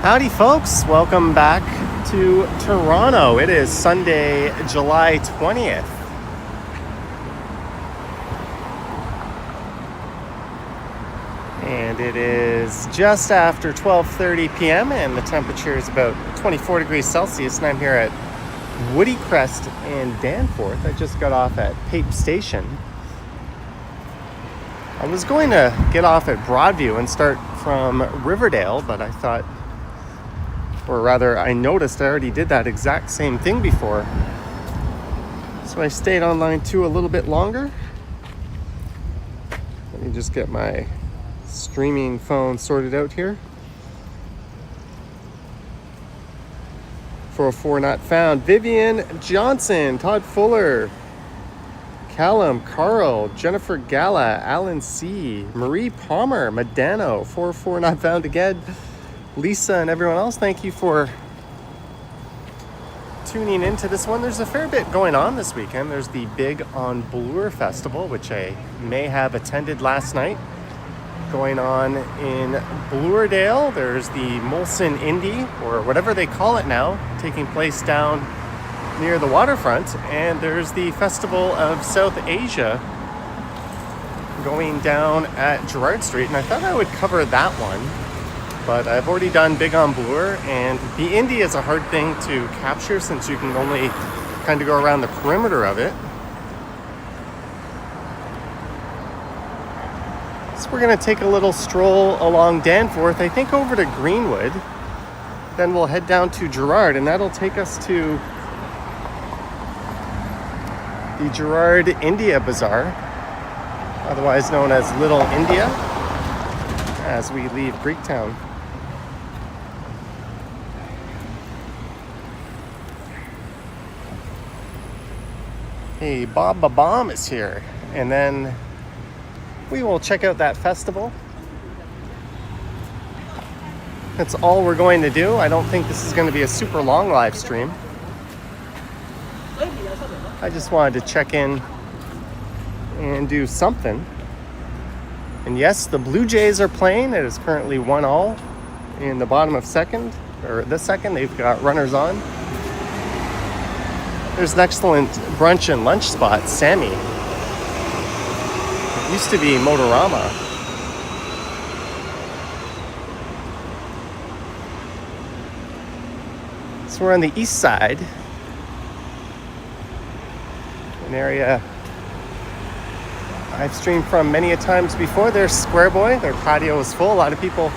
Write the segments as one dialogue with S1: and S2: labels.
S1: Howdy folks, welcome back to Toronto. It is Sunday, July 20th. And it is just after 12:30 p.m. and the temperature is about 24 degrees Celsius, and I'm here at Woody Crest in Danforth. I just got off at Pape Station. I was going to get off at Broadview and start from Riverdale, but I thought, or rather, I noticed I already did that exact same thing before. So I stayed on line 2 a little bit longer. Let me just get my streaming phone sorted out here. 404 not found. Vivian Johnson, Todd Fuller, Callum, Carl, Jennifer Gala, Alan C, Marie Palmer, Medano, 404 not found again. Lisa and everyone else, thank you for tuning into this one. There's a fair bit going on this weekend. There's the Big on Bloor Festival, which I may have attended last night, going on in Bloordale. There's the Molson Indie, or whatever they call it now, taking place down near the waterfront. And there's the Festival of South Asia going down at Gerrard Street. And I thought I would cover that one, but I've already done Big on Bloor, and the Indie is a hard thing to capture since you can only kind of go around the perimeter of it. So we're going to take a little stroll along Danforth, I think over to Greenwood. Then we'll head down to Gerrard, and that'll take us to the Gerrard India Bazaar, otherwise known as Little India, as we leave Greektown. Hey, Bob Babam is here, and then we will check out that festival. That's all we're going to do. I don't think this is going to be a super long live stream. I just wanted to check in and do something. And yes, the Blue Jays are playing. It is currently 1-1 in the bottom of second, or the second. They've got runners on. There's an excellent brunch and lunch spot, Sammy. It used to be Motorama. So we're on the east side, an area I've streamed from many a times before. There's Square Boy. Their patio is full. A lot of people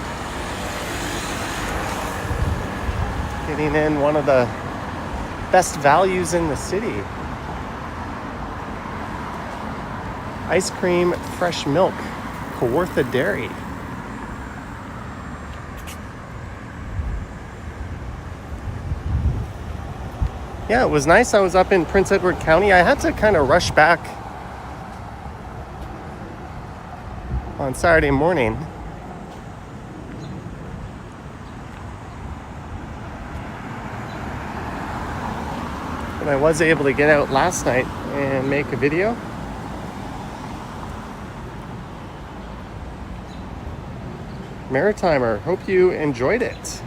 S1: getting in one of the best values in the city. Ice cream, fresh milk, Kawartha Dairy. Yeah, it was nice. I was up in Prince Edward County. I had to kind of rush back on Saturday morning. But I was able to get out last night and make a video. Maritimer, hope you enjoyed it.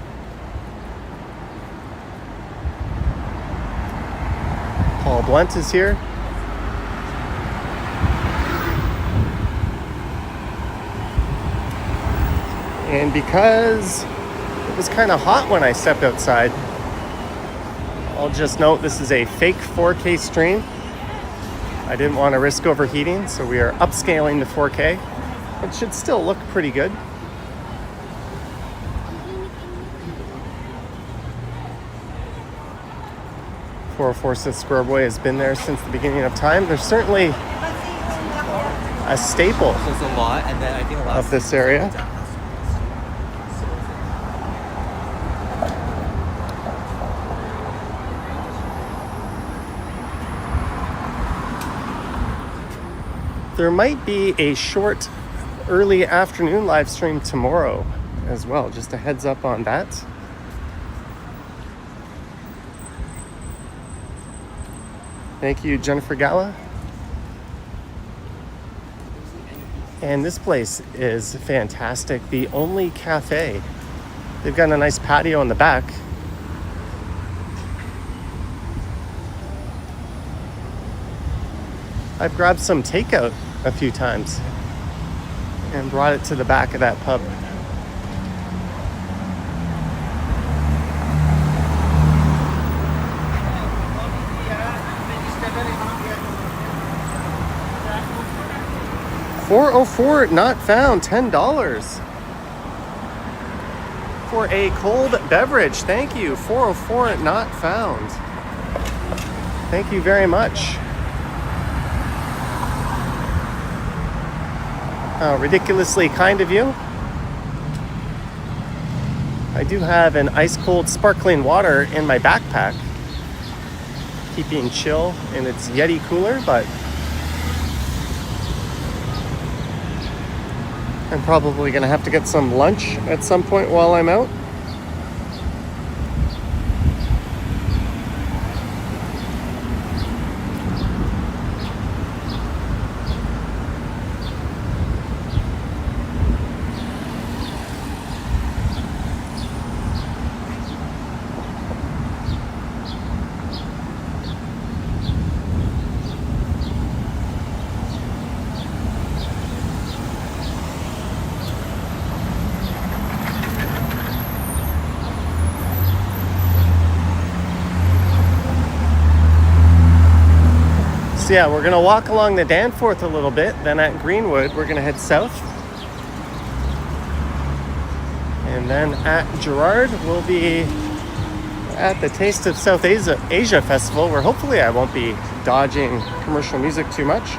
S1: Paul Blunt is here. And because it was kind of hot when I stepped outside, I'll just note this is a fake 4K stream. I didn't want to risk overheating, so we are upscaling to 4K. It should still look pretty good. Says Square Boy has been there since the beginning of time. There's certainly a staple of this area. There might be a short early afternoon live stream tomorrow as well. Just a heads up on that. Thank you, Jennifer Gala. And this place is fantastic. The only cafe They've got a nice patio in the back. I've grabbed some takeout a few times and brought it to the back of that pub. $4.04 not found, $10 for a cold beverage. Thank you. $4.04 not found. Thank you very much. Ridiculously kind of you. I do have an ice cold sparkling water in my backpack, keeping chill in its Yeti cooler, but I'm probably gonna have to get some lunch at some point while I'm out. So yeah, we're gonna walk along the Danforth a little bit, then at Greenwood we're gonna head south. And then at Gerard we'll be at the Taste of South Asia Festival, where hopefully I won't be dodging commercial music too much.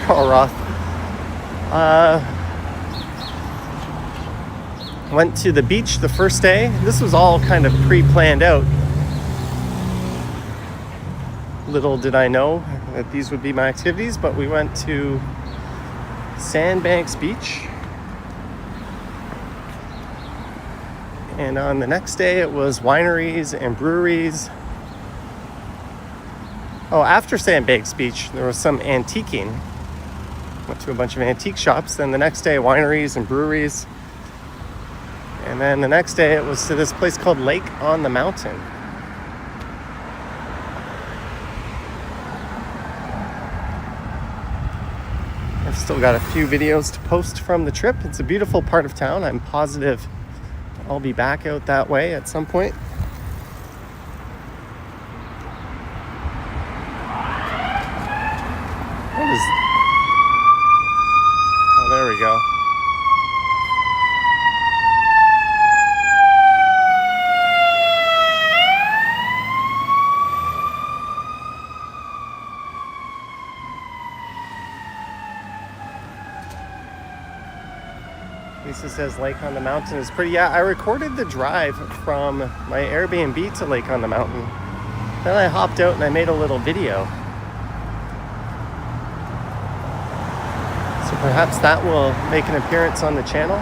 S1: Call Roth. Went to the beach the first day. This was all kind of pre-planned out. Little did I know that these would be my activities, but we went to Sandbanks Beach. And on the next day it was wineries and breweries. Oh, after Sandbanks Beach there was some antiquing. Went to a bunch of antique shops. Then the next day wineries and breweries. And then the next day it was to this place called Lake on the Mountain. I've still got a few videos to post from the trip. It's a beautiful part of town. I'm positive I'll be back out that way at some point. What is... Oh, there we go. Lisa says Lake on the Mountain is pretty. Yeah, I recorded the drive from my Airbnb to Lake on the Mountain. Then I hopped out and I made a little video. So perhaps that will make an appearance on the channel.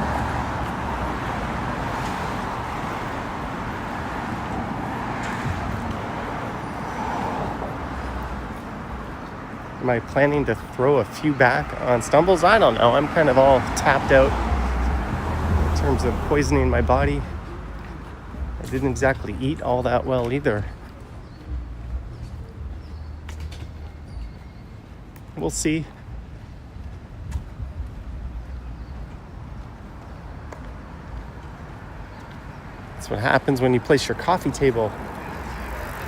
S1: Am I planning to throw a few back on stumbles? I don't know. I'm kind of all tapped out in terms of poisoning my body. I didn't exactly eat all that well either. We'll see. That's what happens when you place your coffee table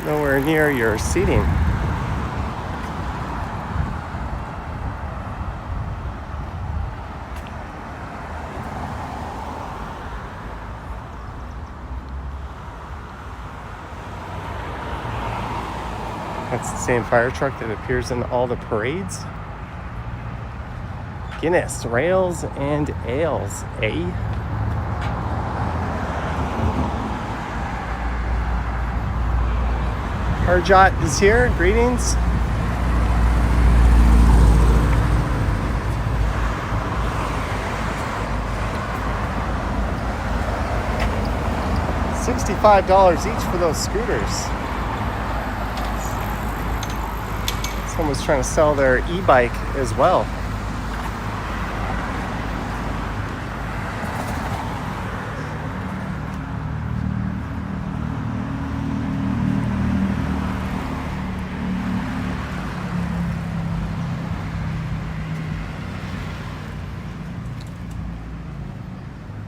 S1: nowhere near your seating. That's the same fire truck that appears in all the parades. Guinness, rails, and ales, eh? Harjot is here, greetings. $65 each for those scooters. Someone's trying to sell their e-bike as well.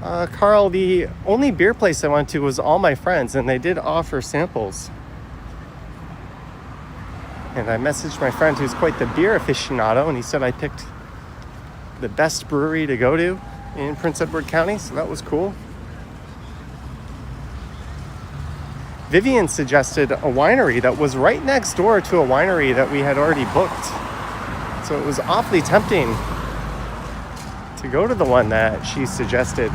S1: Carl, the only beer place I went to was All My Friends, and they did offer samples. And I messaged my friend who's quite the beer aficionado, and he said I picked the best brewery to go to in Prince Edward County, so that was cool. Vivian suggested a winery that was right next door to a winery that we had already booked. So it was awfully tempting to go to the one that she suggested.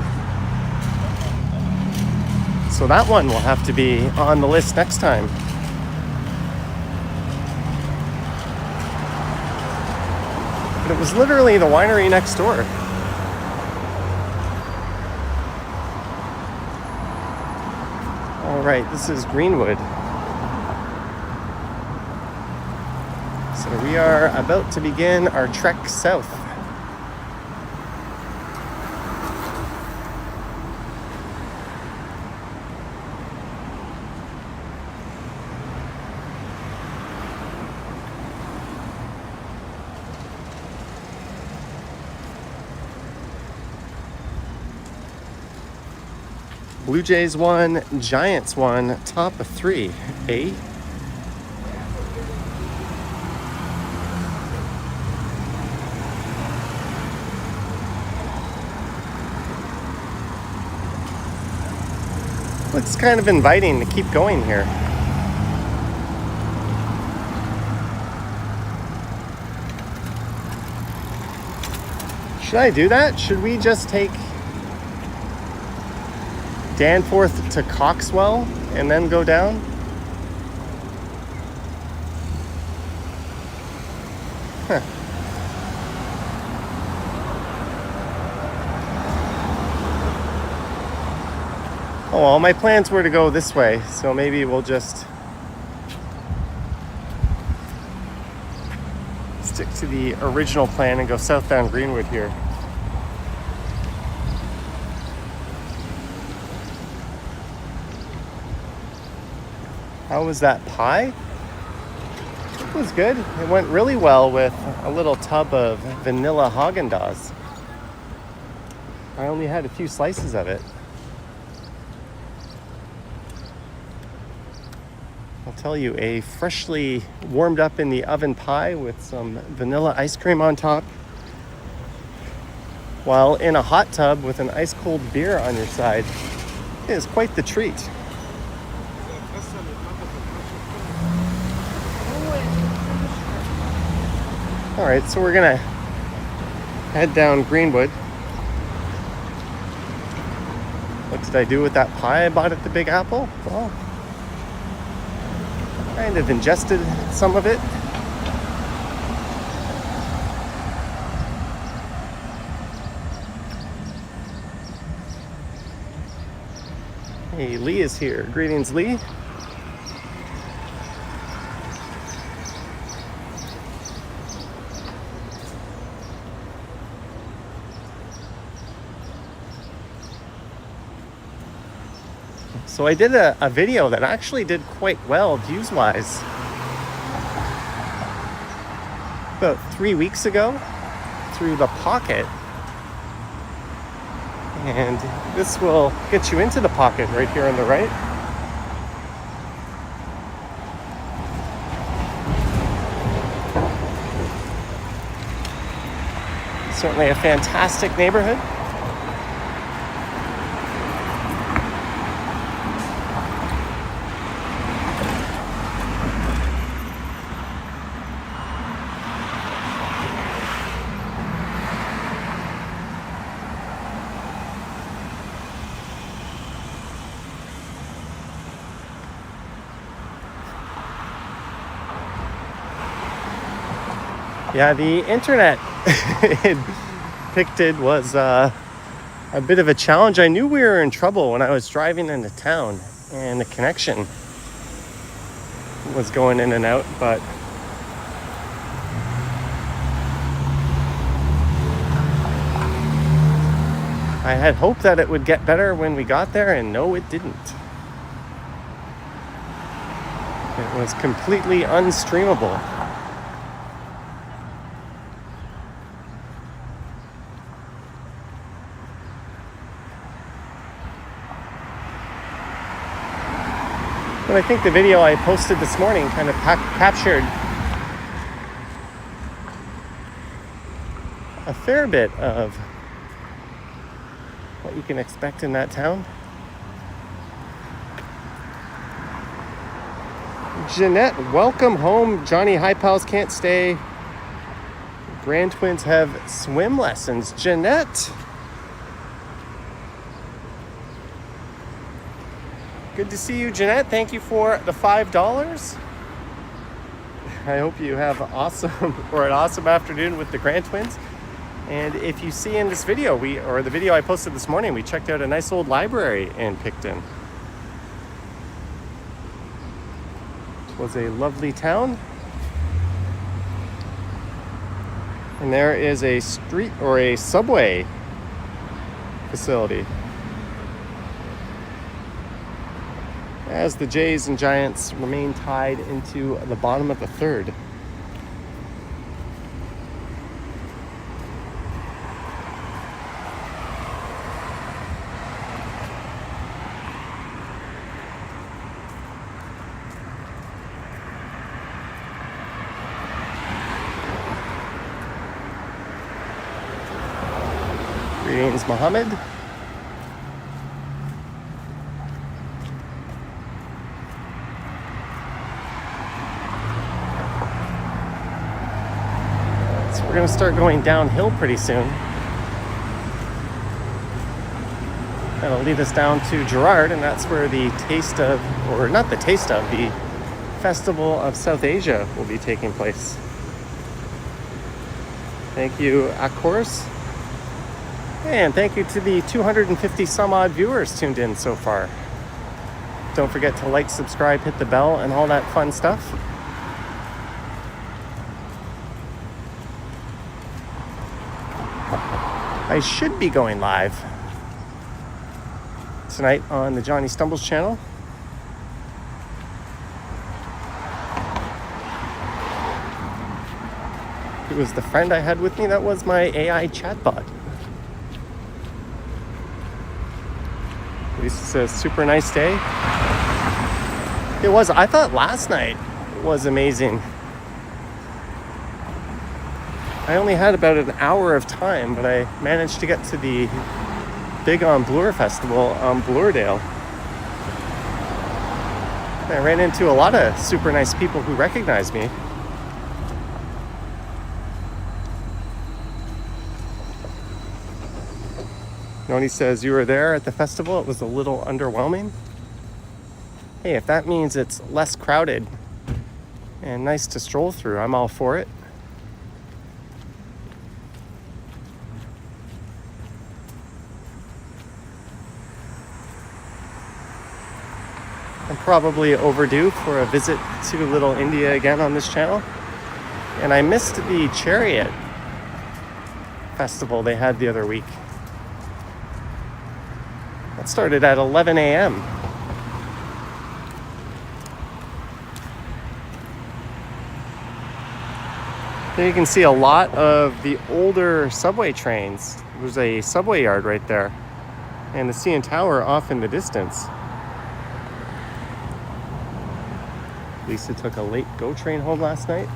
S1: So that one will have to be on the list next time. But it was literally the winery next door. All right, this is Greenwood. So we are about to begin our trek south. Blue Jays 1, Giants 1, top of 3, eh? Looks kind of inviting to keep going here. Should I do that? Should we just take Danforth to Coxwell and then go down? Huh. Oh well, my plans were to go this way, so maybe we'll just stick to the original plan and go south down Greenwood here. How was that pie? It was good. It went really well with a little tub of vanilla Haagen-Dazs. I only had a few slices of it. I'll tell you, a freshly warmed up in the oven pie with some vanilla ice cream on top, while in a hot tub with an ice cold beer on your side, is quite the treat. All right, so we're gonna head down Greenwood. What did I do with that pie I bought at the Big Apple? Well, kind of ingested some of it. Hey, Lee is here. Greetings, Lee. So I did a video that actually did quite well views-wise about 3 weeks ago through the Pocket. And this will get you into the Pocket right here on the right. Certainly a fantastic neighborhood. Yeah, the internet depicted was a bit of a challenge. I knew we were in trouble when I was driving into town and the connection was going in and out, but I had hoped that it would get better when we got there, and no, it didn't. It was completely unstreamable. And I think the video I posted this morning kind of captured a fair bit of what you can expect in that town. Jeanette, welcome home. Johnny High Pals can't stay. Grand twins have swim lessons. Jeanette. Good to see you, Jeanette. Thank you for the $5. I hope you have an awesome afternoon with the grand twins. And if you see in this video, the video I posted this morning, we checked out a nice old library in Picton. It was a lovely town. And there is a street or a subway facility. As the Jays and Giants remain tied into the bottom of the third. Greetings, Mohammed. So we're going to start going downhill pretty soon. That'll lead us down to Gerard, and that's where the the Festival of South Asia will be taking place. Thank you, of course. And thank you to the 250 some odd viewers tuned in so far. Don't forget to like, subscribe, hit the bell, and all that fun stuff. I should be going live tonight on the Johnny Stumbles channel. It was the friend I had with me that was my AI chatbot. Lisa says, super nice day. It was. I thought last night was amazing. I only had about an hour of time, but I managed to get to the Big on Bloor Festival on Bloordale. I ran into a lot of super nice people who recognized me. Noni says, you were there at the festival. It was a little underwhelming. Hey, if that means it's less crowded and nice to stroll through, I'm all for it. I'm probably overdue for a visit to Little India again on this channel. And I missed the Chariot festival they had the other week. That started at 11 a.m. There you can see a lot of the older subway trains. There's a subway yard right there. And the CN Tower off in the distance. Lisa took a late GO train home last night.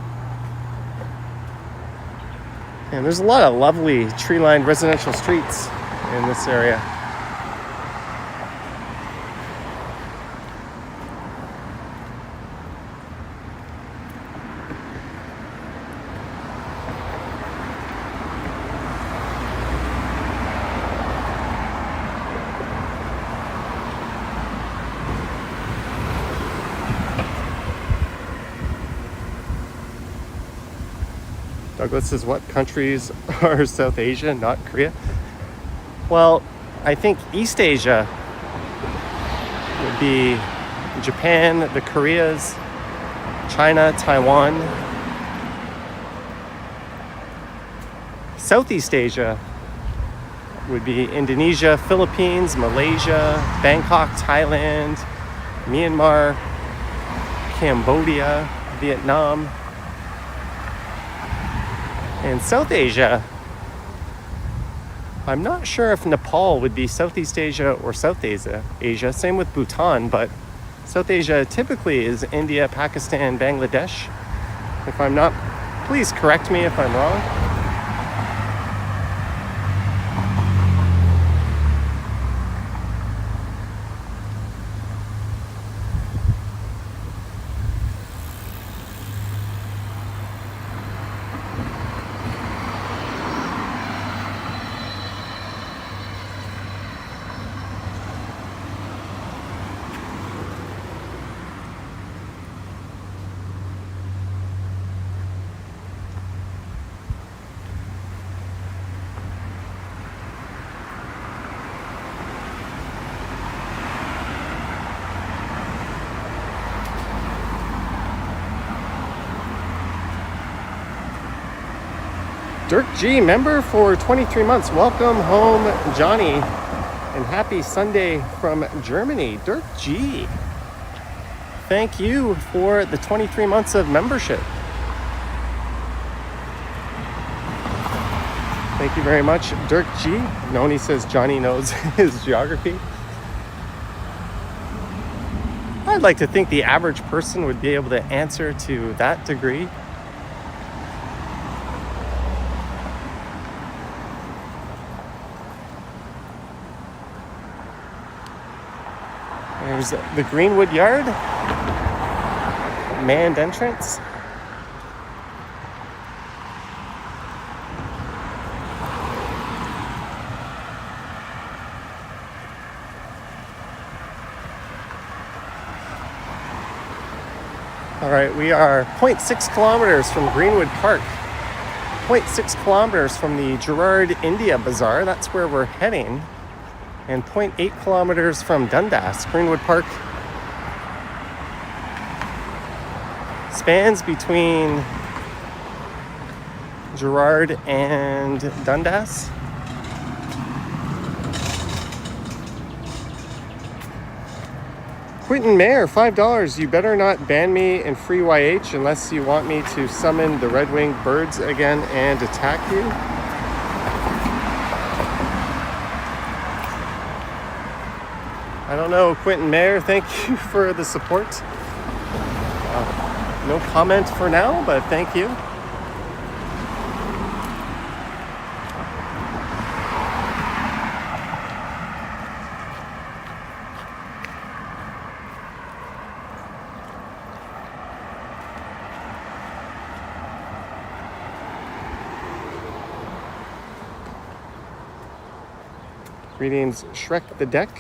S1: And there's a lot of lovely tree-lined residential streets in this area. Douglas says, what countries are South Asia, not Korea? Well, I think East Asia would be Japan, the Koreas, China, Taiwan. Southeast Asia would be Indonesia, Philippines, Malaysia, Bangkok, Thailand, Myanmar, Cambodia, Vietnam. And South Asia, I'm not sure if Nepal would be Southeast Asia or South Asia. Same with Bhutan, but South Asia typically is India, Pakistan, Bangladesh. If I'm not, please correct me if I'm wrong. Dirk G, member for 23 months. Welcome home, Johnny, and happy Sunday from Germany. Dirk G, thank you for the 23 months of membership. Thank you very much, Dirk G. Noni says Johnny knows his geography. I'd like to think the average person would be able to answer to that degree. There's the Greenwood Yard, manned entrance. All right, we are 0.6 kilometers from Greenwood Park, 0.6 kilometers from the Gerard India Bazaar. That's where we're heading. And 0.8 kilometers from Dundas. Greenwood Park spans between Gerard and Dundas. Quentin Mayer, $5. You better not ban me in free YH unless you want me to summon the red-winged birds again and attack you. I don't know, Quentin Mayer, thank you for the support. No comment for now, but thank you. Greetings, Shrek the Deck.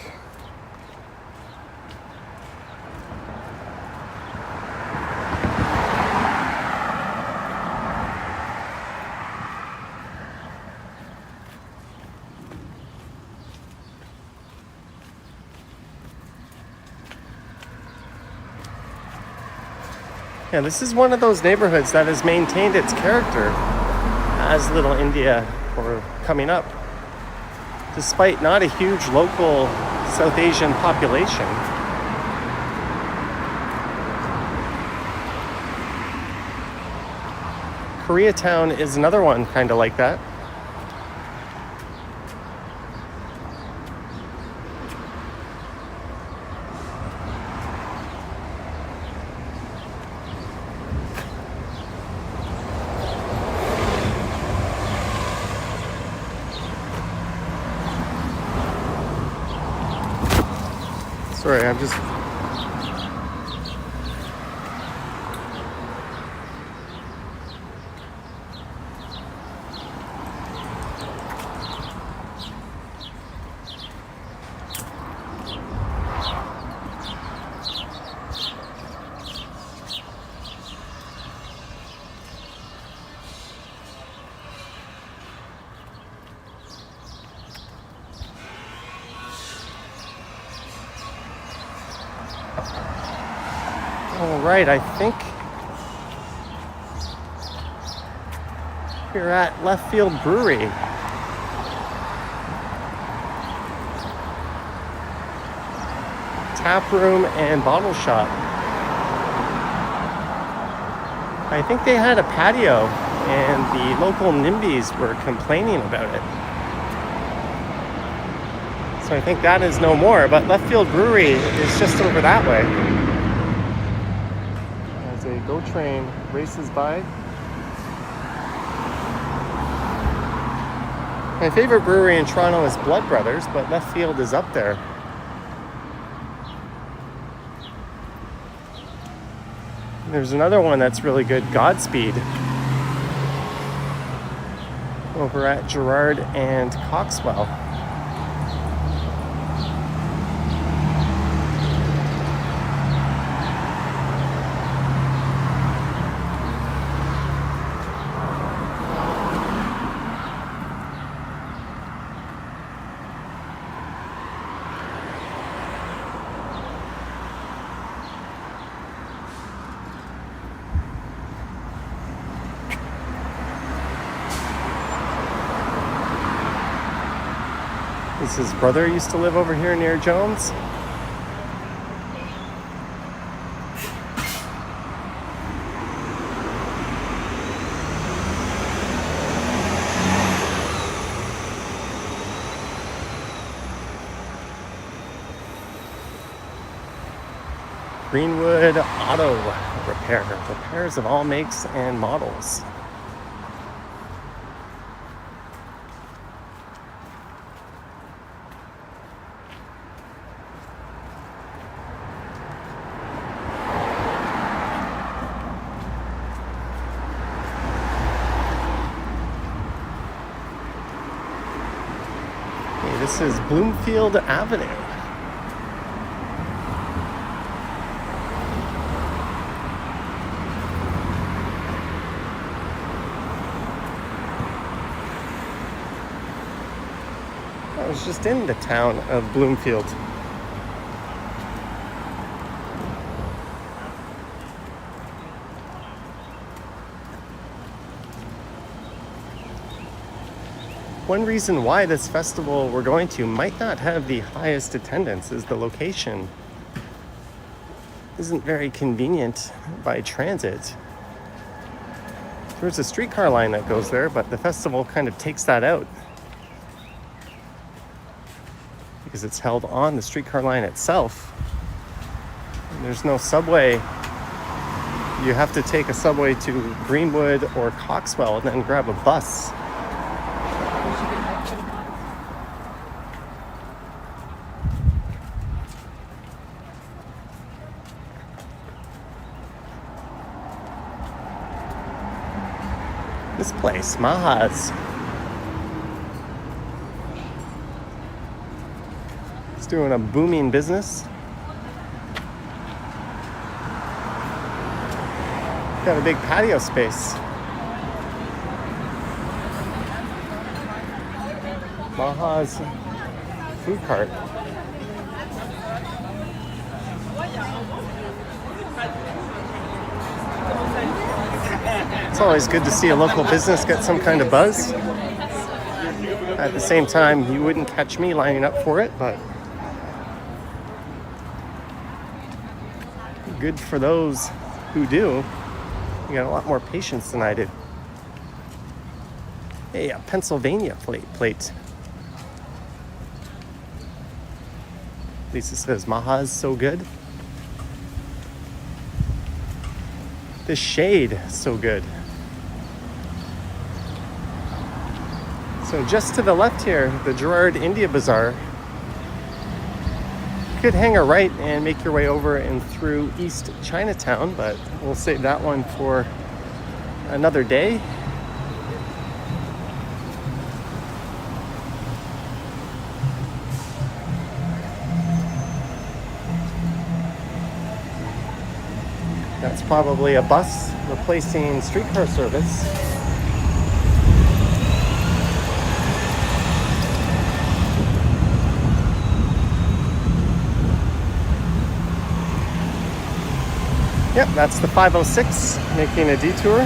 S1: Yeah, this is one of those neighborhoods that has maintained its character as Little India or coming up, despite not a huge local South Asian population. Koreatown is another one kind of like that. Sorry, I'm just... All right, I think we're at Left Field Brewery. Tap room and bottle shop. I think they had a patio and the local NIMBYs were complaining about it. So I think that is no more, but Left Field Brewery is just over that way. As a GO train races by. My favorite brewery in Toronto is Blood Brothers, but Left Field is up there. There's another one that's really good, Godspeed, over at Gerrard and Coxwell. His brother used to live over here near Jones. Greenwood Auto Repair. Repairs of all makes and models. This is Bloomfield Avenue. I was just in the town of Bloomfield. One reason why this festival we're going to might not have the highest attendance is the location isn't very convenient by transit. There's a streetcar line that goes there, but the festival kind of takes that out because it's held on the streetcar line itself. And there's no subway. You have to take a subway to Greenwood or Coxwell and then grab a bus. This place, Maha's. It's doing a booming business. Got a big patio space. Maha's food cart. It's always good to see a local business get some kind of buzz. At the same time, you wouldn't catch me lining up for it, but good for those who do. You got a lot more patience than I did. Hey, a Pennsylvania plate. At least it says Maha's so good. The shade, so good. So just to the left here, the Gerrard India Bazaar. You could hang a right and make your way over and through East Chinatown, but we'll save that one for another day. That's probably a bus replacing streetcar service. Yep, that's the 506 making a detour.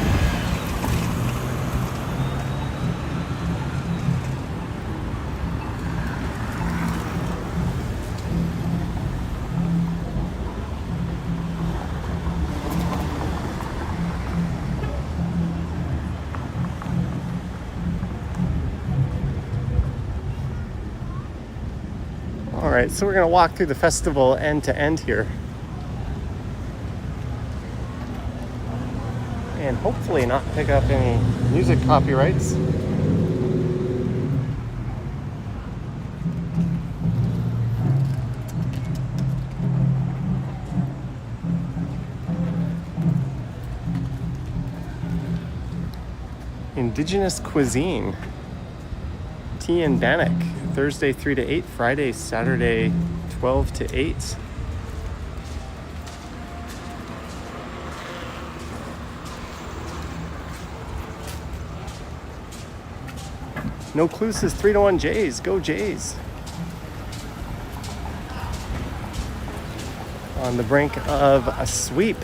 S1: right, so we're gonna walk through the festival end to end here. And hopefully not pick up any music copyrights. Indigenous cuisine. Tea and Bannock. Thursday 3 to 8, Friday, Saturday 12 to 8. No Clue says 3-1 Jays. Go Jays. On the brink of a sweep.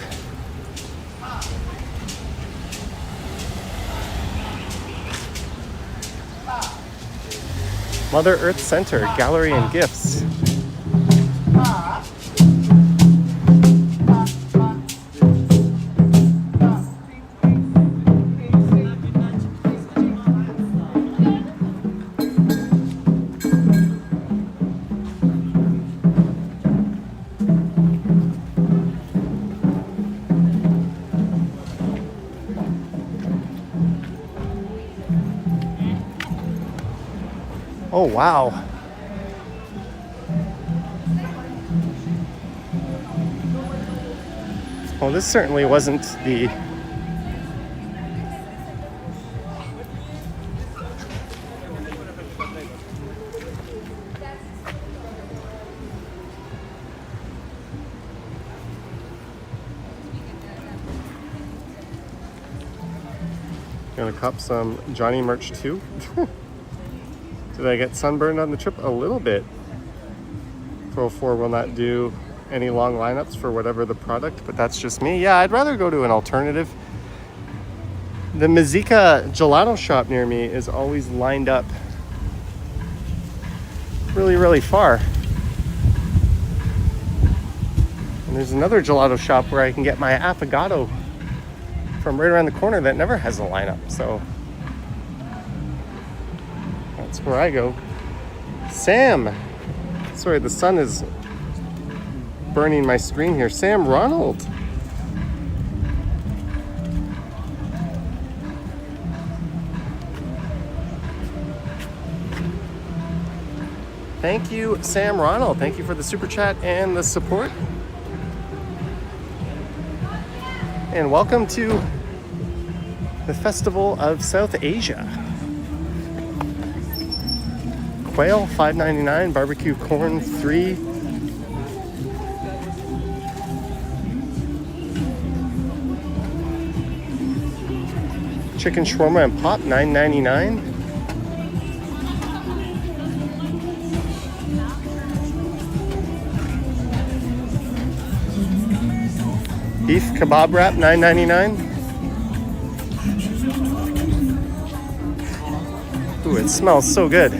S1: Mother Earth Center, Gallery and Gifts. Oh, wow. Well, this certainly wasn't the gonna cop some Johnny merch too. Did I get sunburned on the trip? A little bit. Pro 4 will not do any long lineups for whatever the product, but that's just me. Yeah, I'd rather go to an alternative. The Mazika gelato shop near me is always lined up really, really far. And there's another gelato shop where I can get my affogato from right around the corner that never has a lineup, so that's where I go. Sam! Sorry, the sun is burning my screen here. Sam Ronald! Thank you, Sam Ronald. Thank you for the super chat and the support. And welcome to the Festival of South Asia. Quail, $5.99. Barbecue corn, $3. Chicken shawarma and pop, $9.99. Beef kebab wrap, $9.99. Ooh, it smells so good.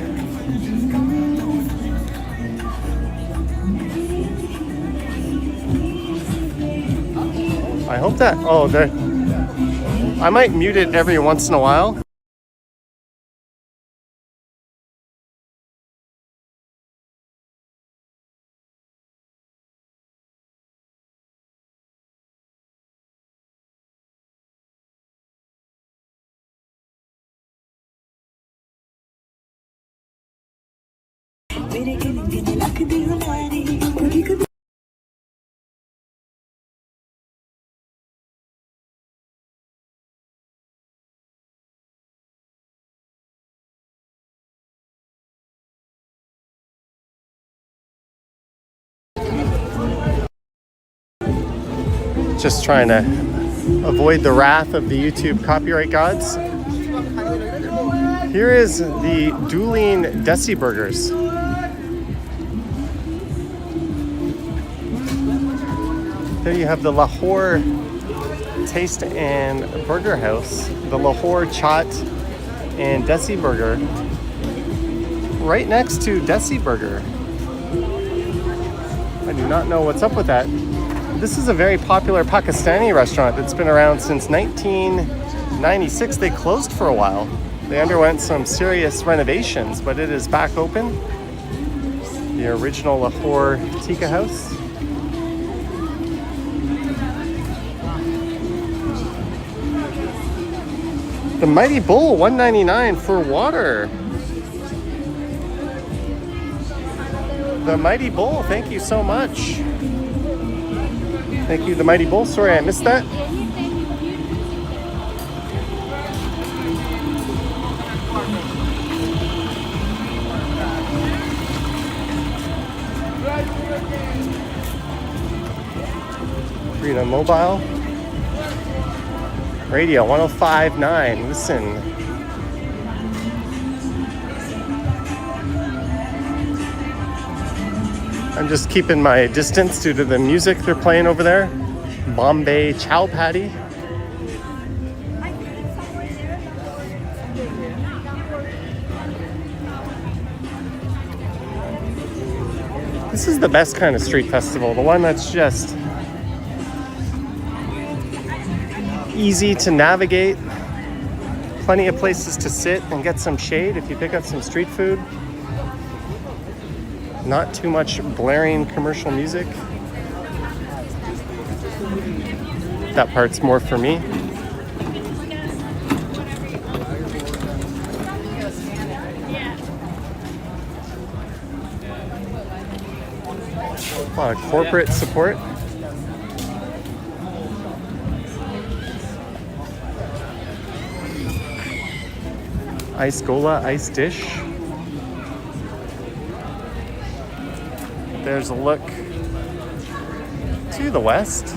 S1: I hope that, oh, there, I might mute it every once in a while. Just trying to avoid the wrath of the YouTube copyright gods. Here is the dueling Desi burgers. There you have the Lahore Taste and Burger House, the Lahore Chaat and Desi Burger, right next to Desi Burger. I do not know what's up with that. This is a very popular Pakistani restaurant that's been around since 1996. They closed for a while. They underwent some serious renovations, but it is back open. The original Lahore Tikka House. The Mighty Bull, $1.99 for water. The Mighty Bull, thank you so much. Thank you, the Mighty Bull. Sorry, I missed that. Freedom Mobile. Radio 105.9. Listen. I'm just keeping my distance due to the music they're playing over there. Bombay Chow Patty. This is the best kind of street festival, the one that's just easy to navigate, plenty of places to sit and get some shade if you pick up some street food. Not too much blaring commercial music. That part's more for me. A lot of corporate support. Ice Gola, ice dish. There's a look to the west.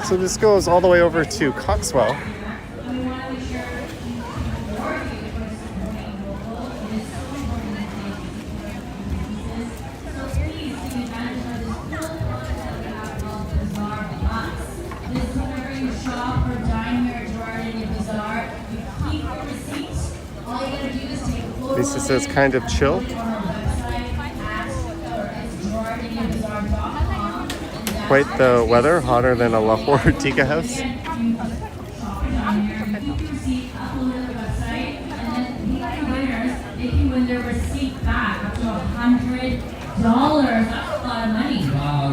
S1: So this goes all the way over to Coxwell. Lisa says kind of chill. Quite the weather, hotter than a Lahore Tikka house.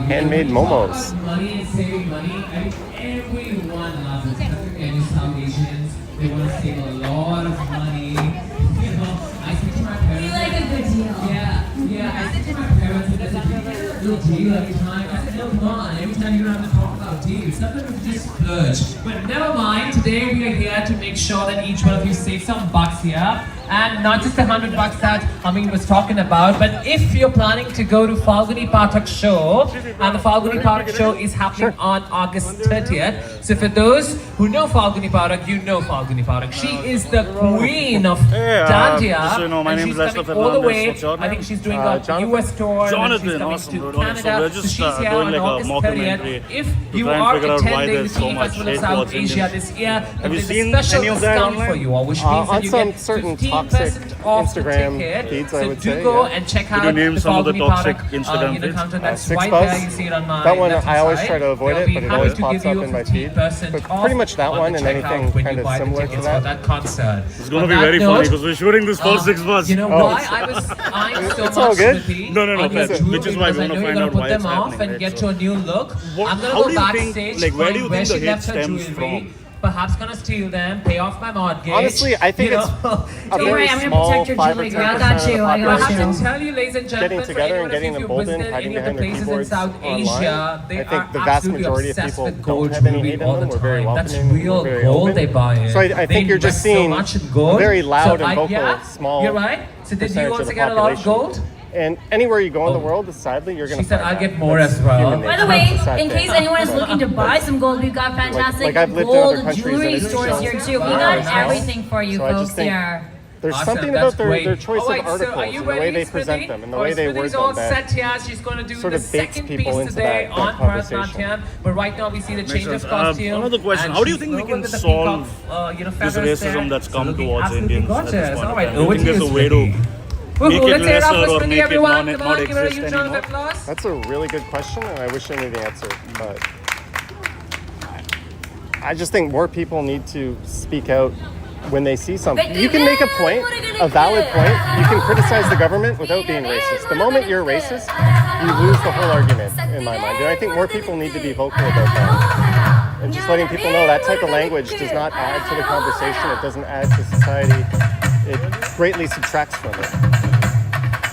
S1: Handmade momos.
S2: Money and saving money. I mean, everyone loves it. Especially in South Asians, they want to save a lot of money. You know, I speak to my parents.
S3: You like a good deal.
S2: Yeah. I speak to my parents and they say, "Little deal every time." I said, "No, come on. Every time you don't have to talk about deals. Sometimes we just splurge." But never mind. Today we are here to make sure that each one of you saves some bucks here. And not just the $100 that Amin was talking about, but if you're planning to go to Falguni Pathak show, and the Falguni Pathak show is happening on August 30th. So for those who know Falguni Pathak, you know Falguni Pathak. She is the queen of Dandia.
S4: So, my
S2: and
S4: name
S2: she's
S4: is
S2: coming all the way. I think she's doing a US tour.
S4: Jonathan,
S2: and she's coming
S4: awesome,
S2: to
S4: bro.
S2: Canada.
S4: So we're
S2: so
S4: just
S2: she's here
S4: doing
S2: on
S4: like a
S2: August 30th.
S4: mockumentary
S2: If
S4: to
S2: you
S4: try and
S2: are
S4: figure out why
S2: attending the
S4: there's so
S2: Tea
S4: much
S2: Festival of
S4: hate
S2: South
S4: towards
S2: Asia
S4: Indians.
S2: this year,
S4: Have you
S2: there's a
S4: seen
S2: special
S4: any of that
S2: discount
S4: online?
S2: for you all, which means
S1: On
S2: that you
S1: some
S2: get
S1: certain
S2: 15% off the
S1: Instagram
S2: ticket.
S1: feeds,
S2: so
S1: I would
S2: do
S1: say,
S2: go
S1: yeah.
S2: and check
S4: Could
S2: out
S4: you name
S2: the
S4: some of the
S2: Falguni
S4: toxic
S2: Pathak,
S4: Instagram feeds?
S2: content that's
S1: Six
S2: right
S1: Buzz.
S2: there. You see it on my
S1: That one,
S2: left-hand
S1: I always
S2: side.
S1: try to avoid
S2: They'll
S1: it,
S2: be
S1: but it
S2: happy
S1: always
S2: to
S1: pops
S2: give you
S1: up in my feed.
S2: 15%
S1: But
S2: off
S1: pretty much that
S2: on
S1: one
S2: the
S1: and anything
S2: checkout when
S1: kind
S2: you
S1: of
S2: buy the
S1: similar to
S2: tickets
S1: that.
S2: for that concert.
S4: It's going to
S2: On
S4: be
S2: that
S4: very funny
S2: note,
S4: because we're shooting this for 6 months.
S2: You know
S1: Oh.
S2: why I was eyeing so
S1: It's all
S2: much
S1: good.
S2: Smithy,
S4: No,
S2: on your
S4: fair.
S2: jewelry
S4: Which is why we
S2: because I
S4: want to
S2: know you're
S4: find
S2: gonna
S4: out
S2: put
S4: why
S2: them
S4: it's
S2: off
S4: happening,
S2: and
S4: right?
S2: get
S4: So
S2: to a new look.
S4: What-
S2: I'm gonna
S4: how
S2: go
S4: do you think-
S2: backstage,
S4: like, where do
S2: find
S4: you
S2: where
S4: think
S2: she
S4: the hate
S2: left her
S4: stems
S2: jewelry.
S4: from?
S2: Perhaps gonna steal them, pay off my mortgage.
S1: Honestly, I think
S2: you
S1: it's
S2: know.
S1: a
S3: Don't
S1: very
S3: worry, I'm gonna
S1: small
S3: protect your
S1: 5 or
S3: jewelry.
S1: 10%
S3: I got
S1: of the
S3: you, I got
S2: I have
S1: population
S2: to tell you, ladies and gentlemen,
S1: getting together and
S2: for
S1: getting
S2: anyone of you
S1: emboldened,
S2: visited
S1: hiding
S2: any of the
S1: behind their
S2: places in
S1: keyboards
S2: South
S1: online.
S2: Asia, they
S1: I think
S2: are
S1: the vast
S2: absolutely
S1: majority of
S2: obsessed
S1: people
S2: with gold
S1: don't have any
S2: jewelry
S1: hate in
S2: all
S1: them.
S2: the
S1: We're very
S2: time. That's
S1: welcoming.
S2: real
S1: We're very
S2: gold
S1: open.
S2: they buy in.
S1: So I think you're just
S2: invest so
S1: seeing
S2: much in gold.
S1: a very loud
S2: So
S1: and vocal,
S2: yeah,
S1: small
S2: you're right. So did you
S1: percentage of
S2: also
S1: the
S2: get a lot of
S1: population.
S2: gold?
S1: And anywhere you go in the
S2: Oh.
S1: world, sadly, you're going to
S2: She said,
S1: find
S2: "I'll
S1: that.
S2: get more
S1: That's
S2: as well."
S1: human
S3: By
S1: nature.
S3: the way,
S1: It's a sad
S3: in
S1: thing.
S3: case anyone is looking to buy some gold, we've got fantastic
S1: like I've lived in other
S3: gold
S1: countries
S3: jewelry
S1: and it's
S3: stores
S1: just-
S3: here too. We
S2: Wow,
S3: got
S2: nice.
S3: everything for you
S1: So I just
S3: folks
S1: think-
S3: here.
S1: There's
S2: Awesome,
S1: something
S2: that's
S1: about their
S2: great.
S1: choice
S2: Alright,
S1: of
S2: so
S1: articles
S2: are you
S1: and the way
S2: ready,
S1: they present
S2: Smithy?
S1: them and the
S2: Alright,
S1: way they
S2: Smithy's
S1: word
S2: all
S1: them.
S2: set here. She's going to do
S1: sort
S2: the
S1: of baits
S2: second
S1: people
S2: piece
S1: into
S2: today
S1: that
S2: on
S1: conversation.
S2: Bharatanatyam. But right now we see the change of
S4: sense.
S2: costume.
S4: Another question.
S2: and
S4: How do you
S2: she's
S4: think we
S2: over
S4: can
S2: with the
S4: solve
S2: peacock,
S4: this
S2: feathers
S4: racism
S2: there.
S4: that's
S2: So
S4: come
S2: looking
S4: towards
S2: absolutely
S4: Indians at this
S2: gorgeous.
S4: point of
S2: Alright,
S4: time? Do you
S2: over
S4: think
S2: to
S4: there's
S2: you,
S4: a way to
S2: Smithy. Woohoo,
S4: make it
S2: let's hear it up
S4: lesser
S2: for
S4: or
S2: Smithy,
S4: make it
S2: everyone.
S4: not
S2: Come on, give her a
S4: exist
S2: huge round of
S4: anymore?
S2: applause.
S1: That's a really good question, and I wish I knew the answer. But I just think more people need to speak out when they see something. You can make a point, a valid point. You can criticize the government without being racist. The moment you're racist, you lose the whole argument, in my mind. And I think more people need to be vocal about that. And just letting people know that type of language does not add to the conversation. It doesn't add to society. It greatly subtracts from it.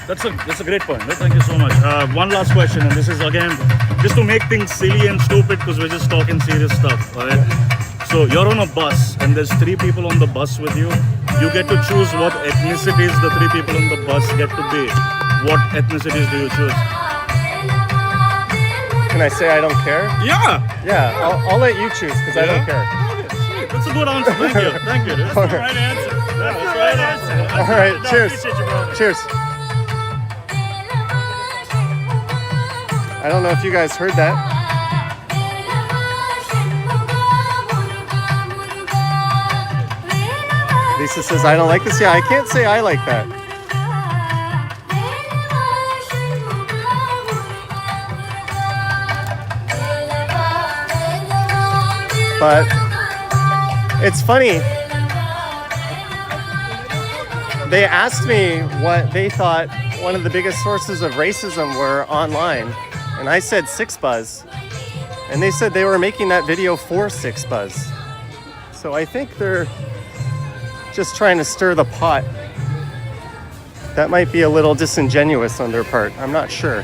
S4: That's a great point. No, thank you so much. One last question, and this is again just to make things silly and stupid because we're just talking serious stuff. All right? So you're on a bus, and there's 3 people on the bus with you. You get to choose what ethnicities the 3 people on the bus get to be. What ethnicities do you choose?
S1: Can I say I don't care?
S4: Yeah.
S1: Yeah, I'll let you choose because I don't care.
S4: Sweet. That's a good answer. Thank you. Thank you. That's the right answer. Yeah, that's the right answer.
S1: All right,
S4: No,
S1: cheers.
S4: appreciate you, bro.
S1: Cheers. I don't know if you guys heard that. Lisa says, I don't like this. Yeah, I can't say I like that. But it's funny. They asked me what they thought one of the biggest sources of racism were online. And I said SixBuzz. And they said they were making that video for SixBuzz. So I think they're just trying to stir the pot. That might be a little disingenuous on their part. I'm not sure.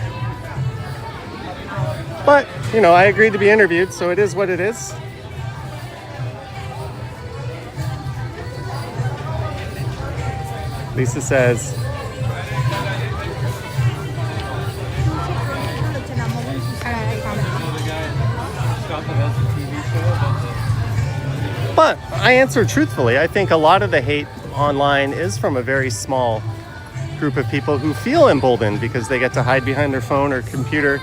S1: But, you know, I agreed to be interviewed, so it is what it is. Lisa says, but I answered truthfully. I think a lot of the hate online is from a very small group of people who feel emboldened because they get to hide behind their phone or computer.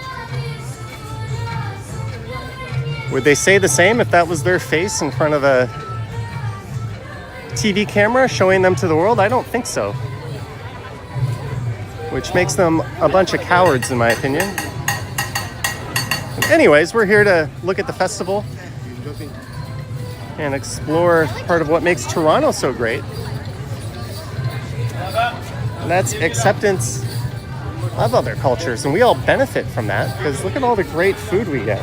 S1: Would they say the same if that was their face in front of a TV camera showing them to the world? I don't think so. Which makes them a bunch of cowards, in my opinion. Anyways, we're here to look at the festival and explore part of what makes Toronto so great. And that's acceptance of other cultures. And we all benefit from that because look at all the great food we get.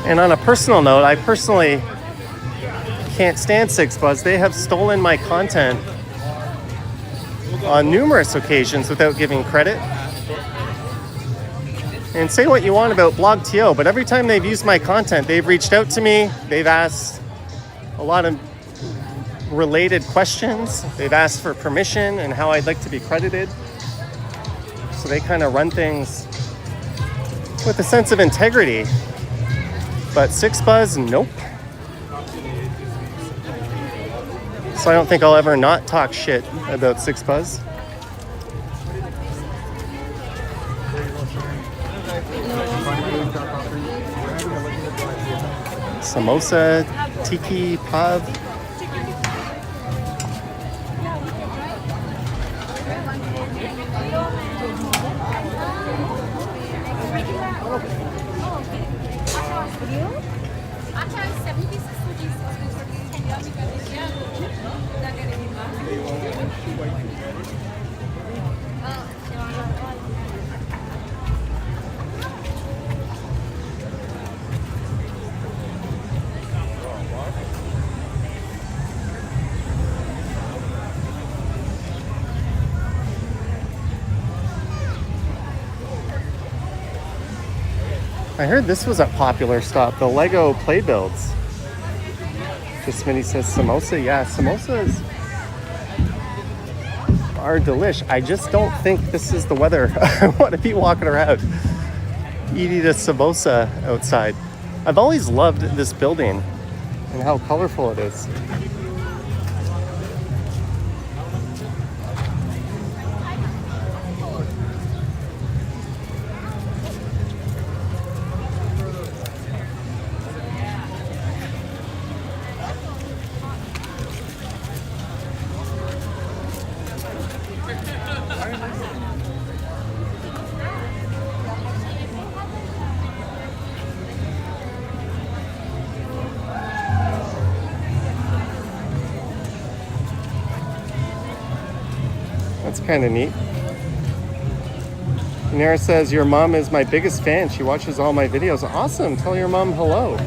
S1: And on a personal note, I personally can't stand SixBuzz. They have stolen my content on numerous occasions without giving credit. And say what you want about BlogTO, but every time they've used my content, they've reached out to me. They've asked a lot of related questions. They've asked for permission and how I'd like to be credited. So they kind of run things with a sense of integrity. But SixBuzz, nope. So I don't think I'll ever not talk shit about SixBuzz. Samosa, tiki, pav. I heard this was a popular stop, the Lego Playbuilds. This Smitty says samosa. Yeah, samosas are delish. I just don't think this is the weather I want to be walking around eating a samosa outside. I've always loved this building and how colorful it is. That's kind of neat. Nara says, your mom is my biggest fan. She watches all my videos. Awesome. Tell your mom hello.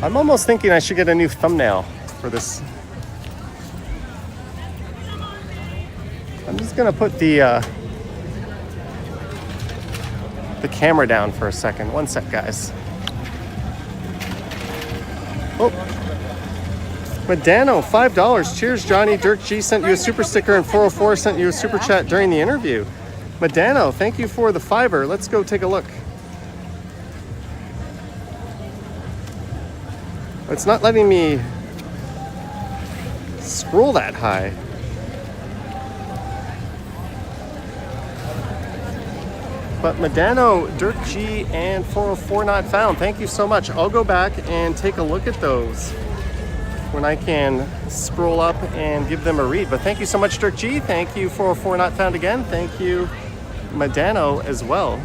S1: I'm almost thinking I should get a new thumbnail for this. I'm just going to put the camera down for a second. One sec, guys. Oh. Medano, $5. Cheers, Johnny. Dirk G sent you a super sticker and 404 sent you a super chat during the interview. Medano, thank you for the $5. Let's go take a look. It's not letting me scroll that high. But Medano, Dirk G, and 404 not found. Thank you so much. I'll go back and take a look at those when I can scroll up and give them a read. But thank you so much, Dirk G. Thank you, 404 not found again. Thank you, Medano, as well.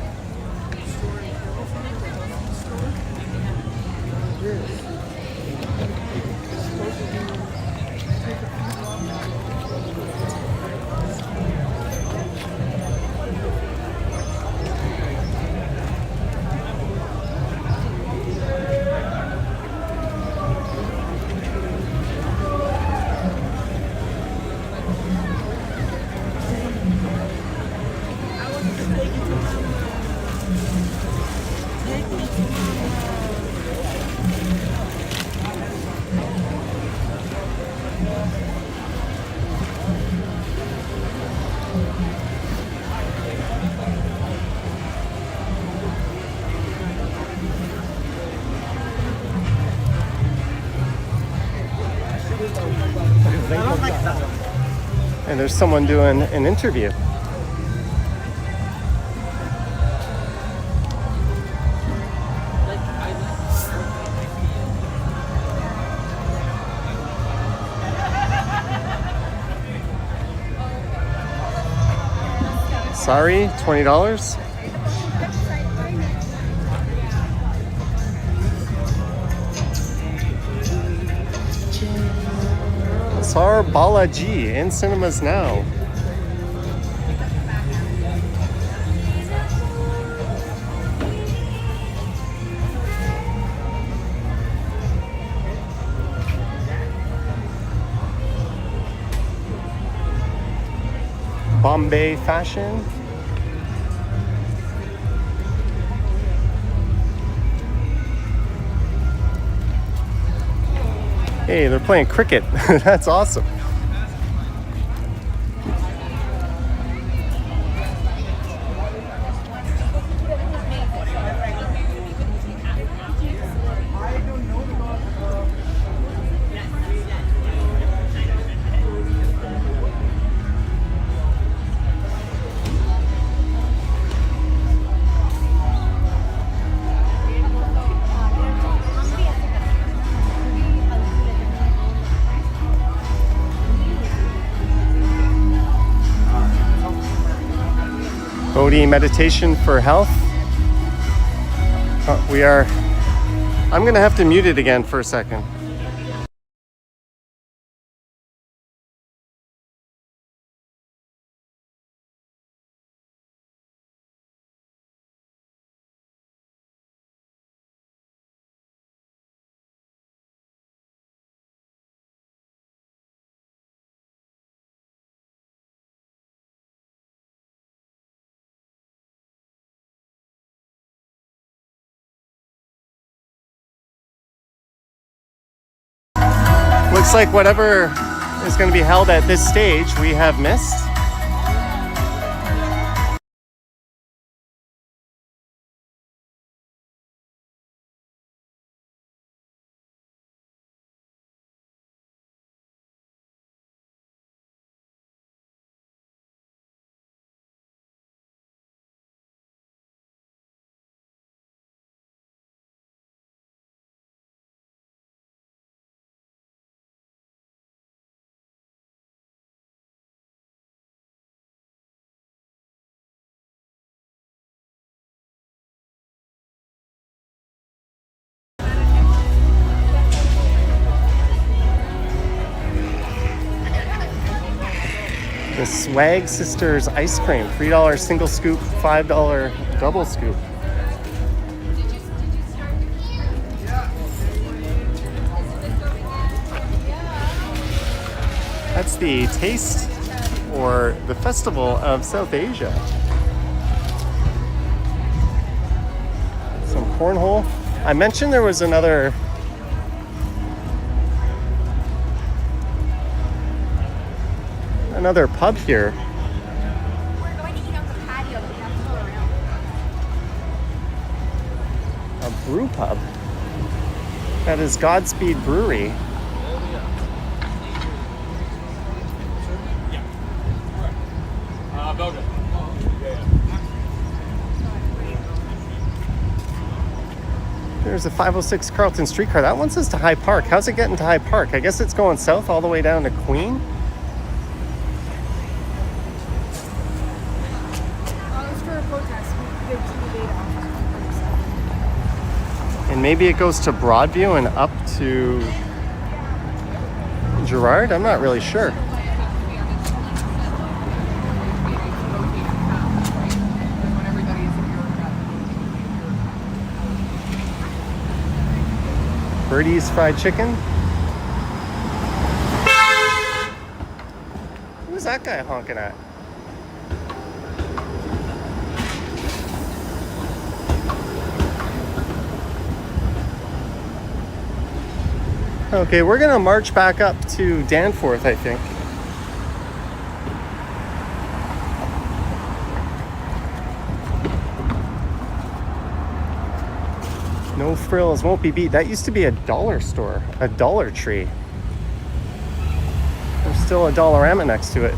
S1: And there's someone doing an interview. Sorry, $20. Sar Balaji in cinemas now. Bombay fashion. Hey, they're playing cricket. That's awesome. Bodhi meditation for health. I'm gonna have to mute it again for a second. like whatever is going to be held at this stage, we have missed. The Swag Sisters ice cream, $3 single scoop, $5 double scoop. That's the taste or the festival of South Asia. Some cornhole. I mentioned there was another pub here.
S5: We're going to eat on the patio, but we have to go around.
S1: A brew pub. That is Godspeed Brewery. There's a 506 Carlton streetcar. That one says to High Park. How's it getting to High Park? I guess it's going south all the way down to Queen.
S5: It's for a protest. We give TV data.
S1: And maybe it goes to Broadview and up to Girard? I'm not really sure. Birdie's Fried Chicken. Who's that guy honking at? Okay, we're gonna march back up to Danforth, I think. No frills, won't be beat. That used to be a dollar store, a Dollar Tree. There's still a Dollarama next to it.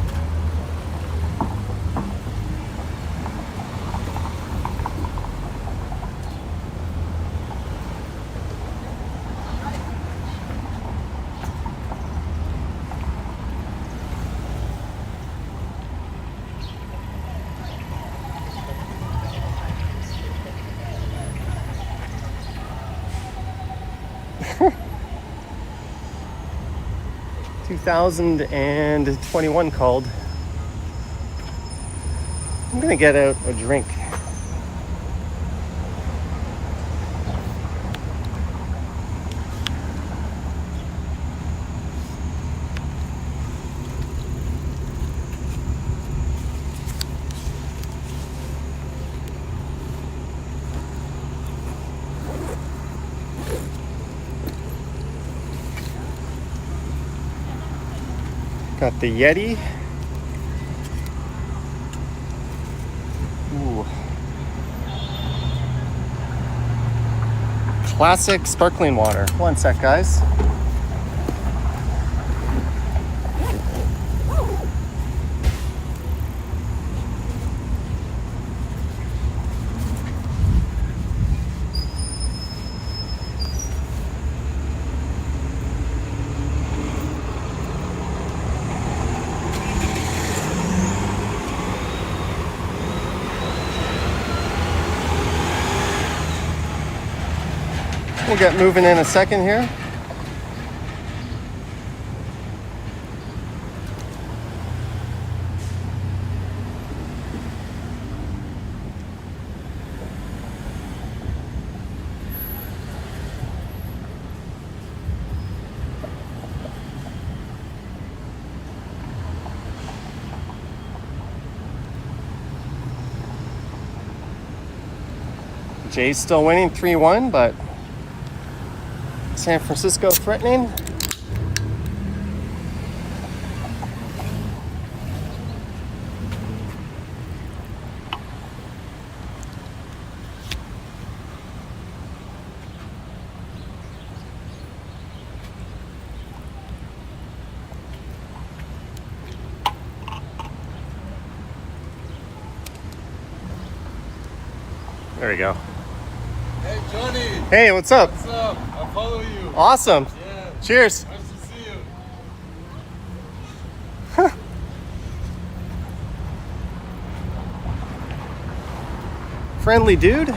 S1: $2021 called. I'm gonna get out a drink. Got the Yeti. Ooh. Classic sparkling water. One sec, guys. We'll get moving in a second here. Jay's still winning 3-1, but San Francisco threatening. There we go.
S6: Hey Johnny,
S1: Hey, what's up?
S6: what's up? I follow you.
S1: Awesome.
S6: Yeah,
S1: Cheers.
S6: nice to see you.
S1: Friendly dude.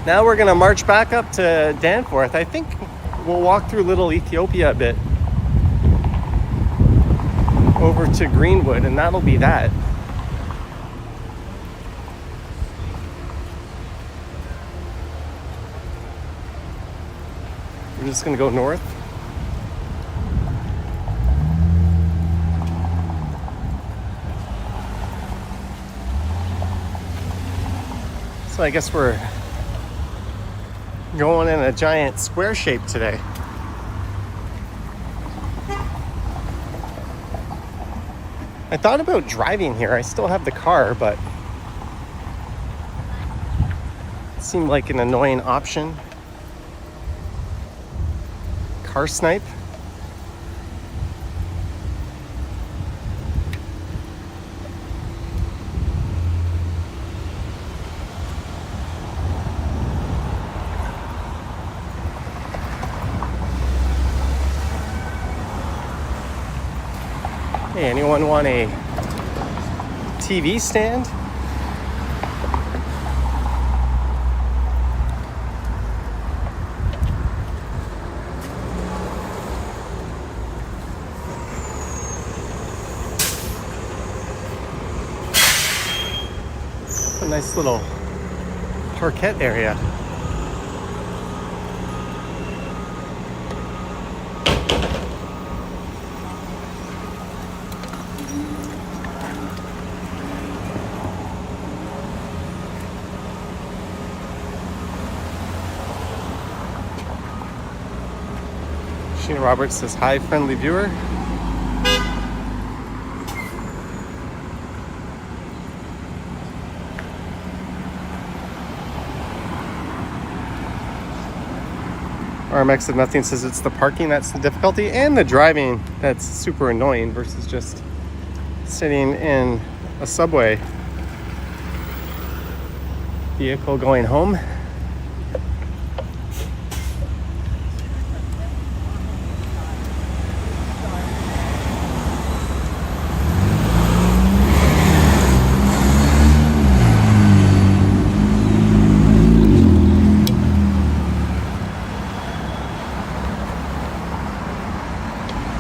S1: Now we're gonna march back up to Danforth. I think we'll walk through Little Ethiopia a bit over to Greenwood, and that'll be that. We're just gonna go north. So I guess we're going in a giant square shape today. I thought about driving here. I still have the car, but it seemed like an annoying option. Car snipe. Hey, anyone want a TV stand? A nice little parquet area. Sheena Roberts says, hi, friendly viewer. RMX said nothing, says it's the parking that's the difficulty and the driving that's super annoying versus just sitting in a subway vehicle going home.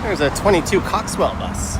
S1: There's a 22 Coxwell bus.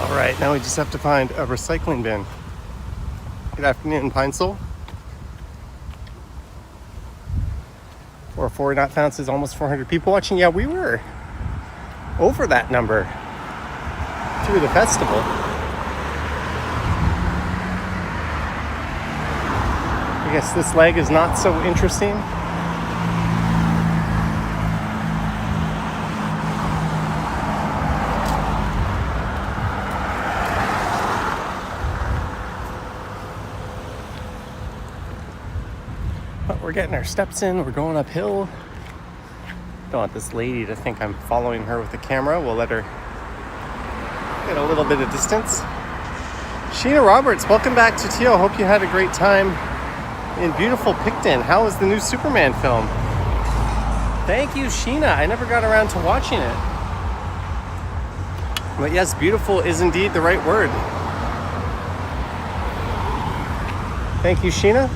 S1: All right, now we just have to find a recycling bin. Good afternoon, Pine Sol. 404 not found says almost 400 people watching. Yeah, we were over that number through the festival. I guess this leg is not so interesting. But we're getting our steps in, we're going uphill. Don't want this lady to think I'm following her with the camera. We'll let her get a little bit of distance. Sheena Roberts, welcome back to Teo. Hope you had a great time in beautiful Picton. How was the new Superman film? Thank you, Sheena. I never got around to watching it. But yes, beautiful is indeed the right word. Thank you, Sheena.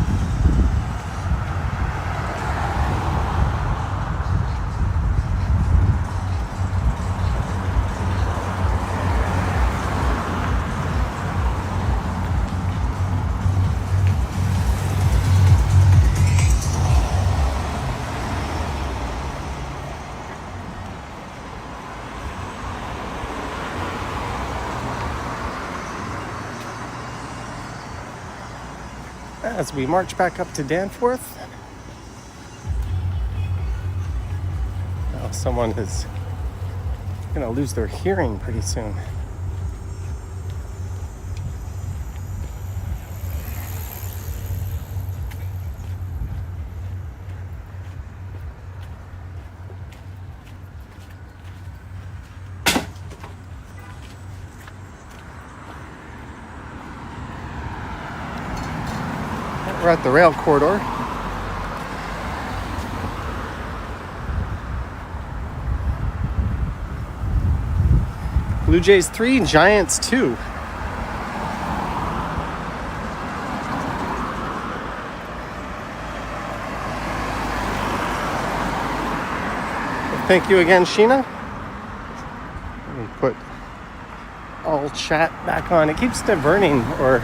S1: As we march back up to Danforth. Now someone is going to lose their hearing pretty soon. We're at the rail corridor. Blue Jays 3, Giants 2. Thank you again, Sheena. Let me put all chat back on. It keeps diverting or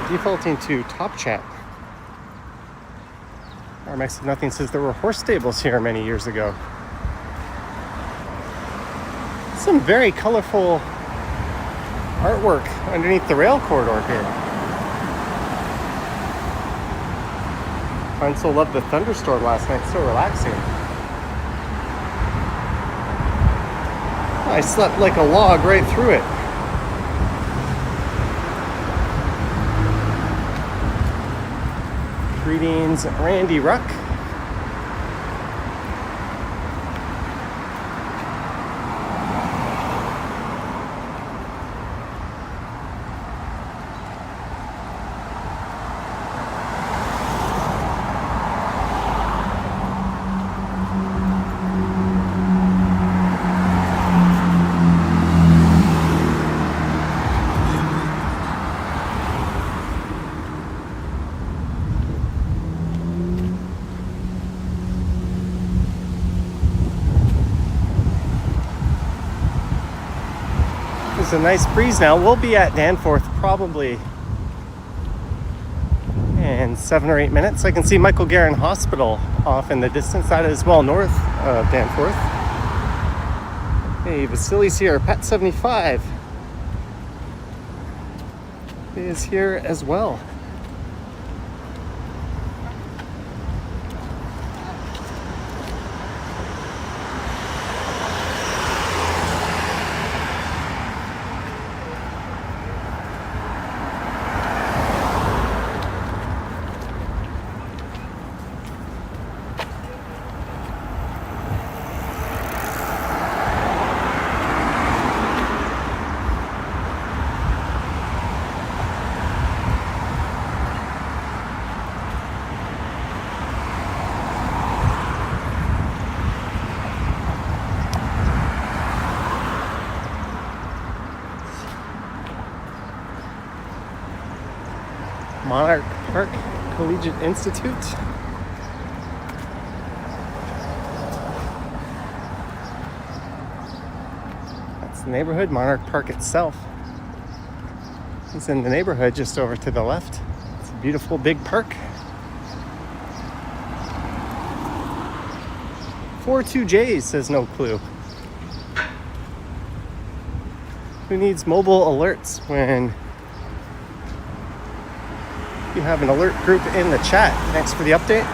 S1: defaulting to top chat. RMX of Nothing says there were horse stables here many years ago. Some very colorful artwork underneath the rail corridor here. Hansel loved the thunderstorm last night, so relaxing. I slept like a log right through it. Greetings, Randy Ruck. It's a nice breeze now. We'll be at Danforth probably in 7 or 8 minutes. I can see Michael Garron Hospital off in the distance. That is well north of Danforth. Hey, Vasily's here. Pat 75 is here as well. Monarch Park Collegiate Institute. That's the neighborhood. Monarch Park itself is in the neighborhood just over to the left. It's a beautiful big park. 42Js says no clue. Who needs mobile alerts when you have an alert group in the chat? Thanks for the update.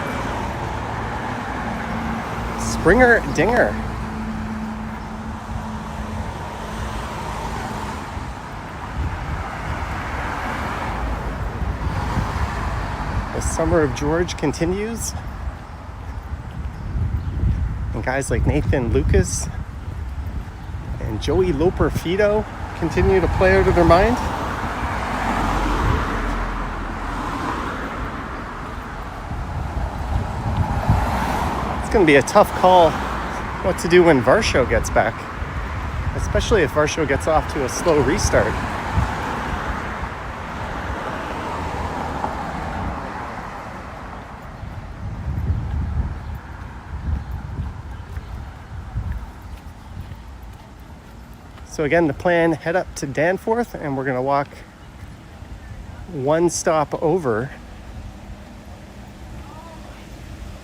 S1: Springer Dinger. The summer of George continues. And guys like Nathan Lucas and Joey Loper Fido continue to play out of their mind. It's going to be a tough call what to do when Varsho gets back. especially if our show gets off to a slow restart. So again, the plan, head up to Danforth, and we're gonna walk one stop over.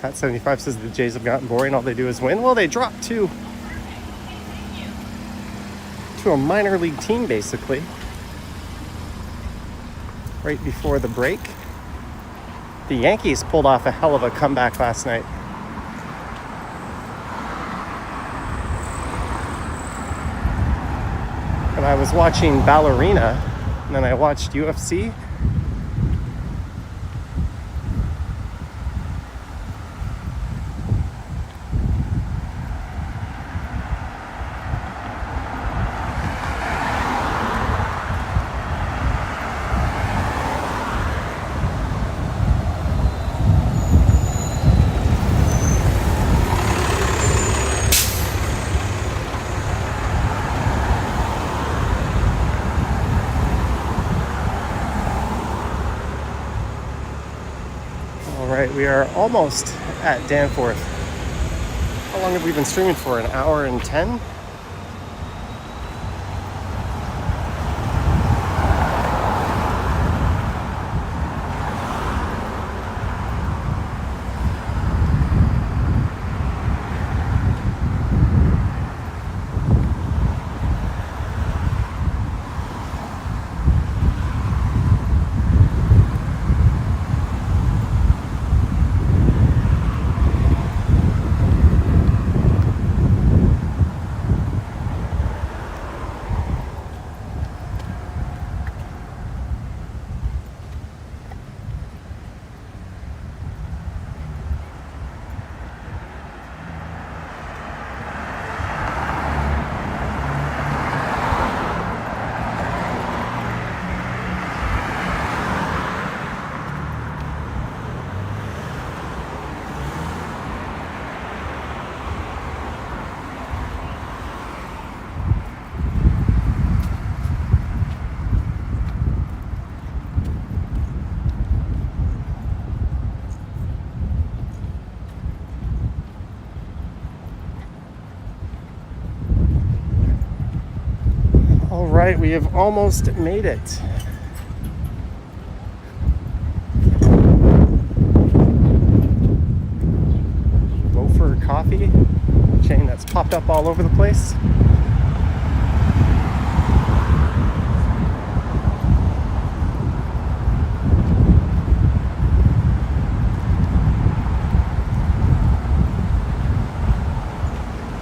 S1: Pat 75 says the Jays have gotten boring, all they do is win. Well, they dropped to a minor league team, basically, right before the break. The Yankees pulled off a hell of a comeback last night. And I was watching Ballerina, and then I watched UFC. We are almost at Danforth. How long have we been streaming for? An hour and 10? All right, we have almost made it. Loafer Coffee, chain that's popped up all over the place.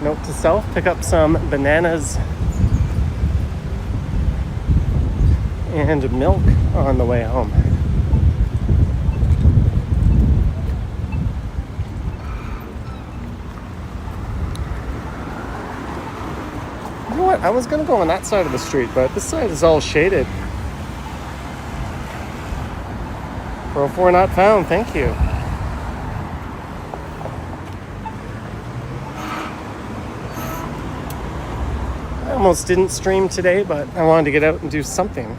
S1: Note to self, pick up some bananas and milk on the way home. You know what? I was gonna go on that side of the street, but this side is all shaded. 404 not found, thank you. I almost didn't stream today, but I wanted to get out and do something.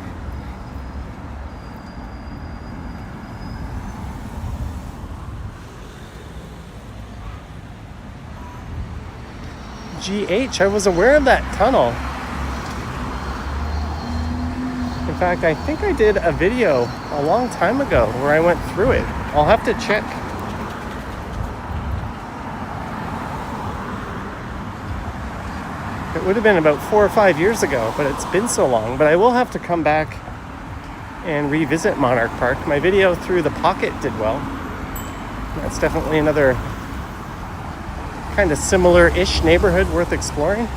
S1: GH, I was aware of that tunnel. In fact, I think I did a video a long time ago where I went through it. I'll have to check. It would have been about 4 or 5 years ago, but it's been so long. But I will have to come back and revisit Monarch Park. My video through the Pocket did well. That's definitely another kind of similar-ish neighborhood worth exploring.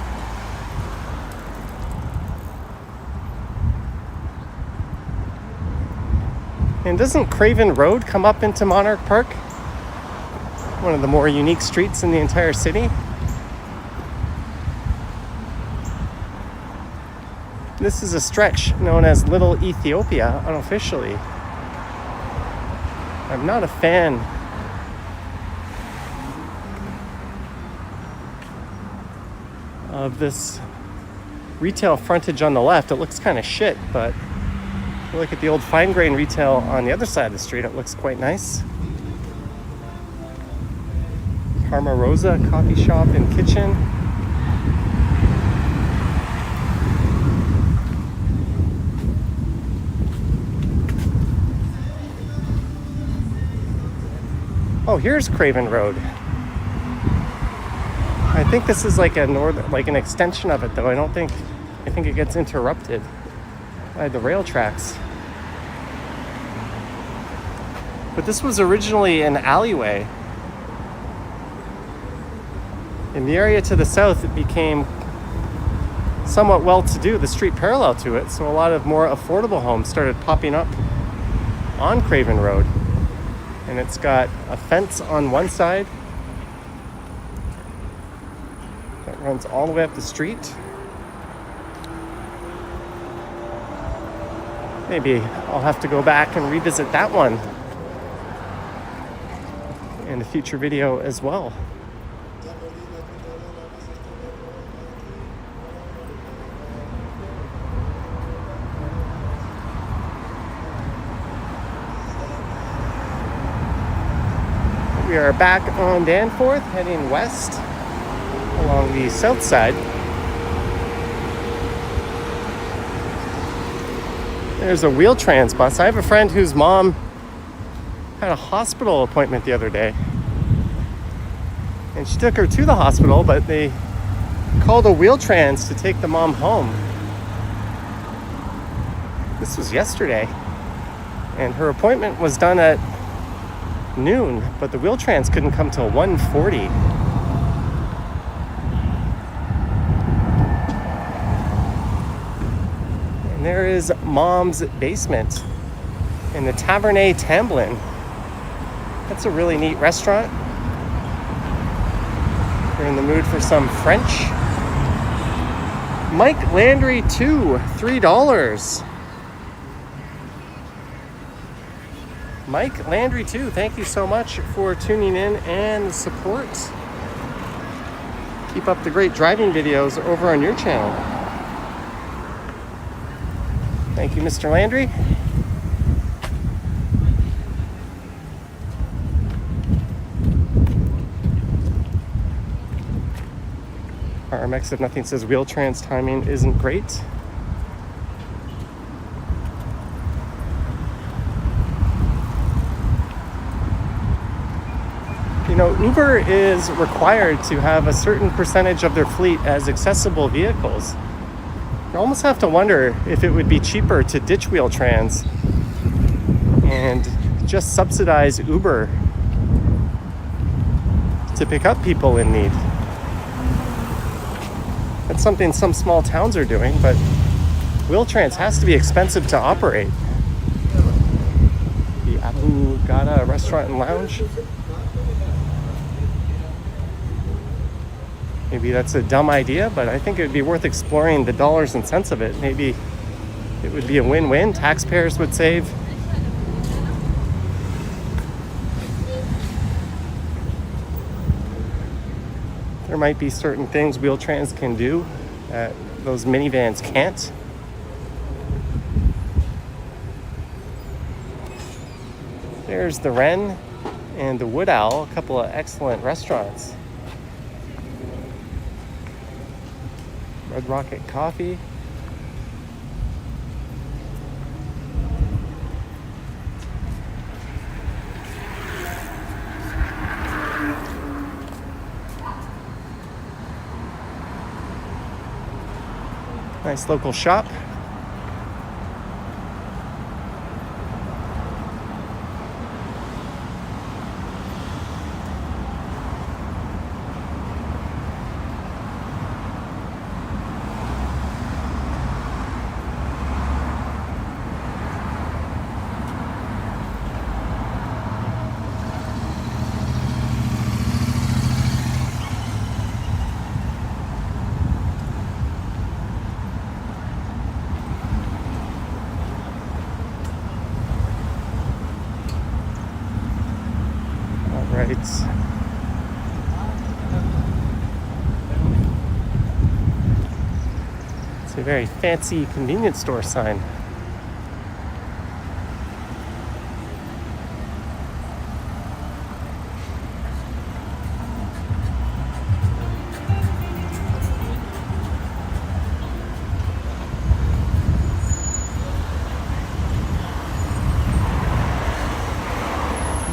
S1: And doesn't Craven Road come up into Monarch Park? One of the more unique streets in the entire city. This is a stretch known as Little Ethiopia unofficially. I'm not a fan of this retail frontage on the left, it looks kind of shit, but if you look at the old fine grain retail on the other side of the street, it looks quite nice. Parma Rosa coffee shop and kitchen. Oh, here's Craven Road. I think this is like an extension of it, though. I think it gets interrupted by the rail tracks. But this was originally an alleyway. In the area to the south, it became somewhat well-to-do, the street parallel to it, so a lot of more affordable homes started popping up on Craven Road. And it's got a fence on one side that runs all the way up the street. Maybe I'll have to go back and revisit that one in a future video as well. We are back on Danforth, heading west along the south side. There's a Wheel-Trans bus. I have a friend whose mom had a hospital appointment the other day. And she took her to the hospital, but they called a Wheel-Trans to take the mom home. This was yesterday. And her appointment was done at noon, but the Wheel-Trans couldn't come till 1:40. And there is Mom's basement in the Tavernet Tamblin. That's a really neat restaurant. If you're in the mood for some French. Mike Landry 2, $3. Mike Landry 2, thank you so much for tuning in and the support. Keep up the great driving videos over on your channel. Thank you, Mr. Landry. RMX if nothing says Wheel-Trans timing isn't great. You know, Uber is required to have a certain percentage of their fleet as accessible vehicles. You almost have to wonder if it would be cheaper to ditch Wheel-Trans and just subsidize Uber to pick up people in need. That's something some small towns are doing, but Wheel-Trans has to be expensive to operate. The Abu Ghada Restaurant and Lounge. Maybe that's a dumb idea, but I think it would be worth exploring the dollars and cents of it. Maybe it would be a win-win. Taxpayers would save. There might be certain things Wheel-Trans can do that those minivans can't. There's the Wren and the Wood Owl, a couple of excellent restaurants. Red Rocket Coffee. Nice local shop. Let's It's a very fancy convenience store sign.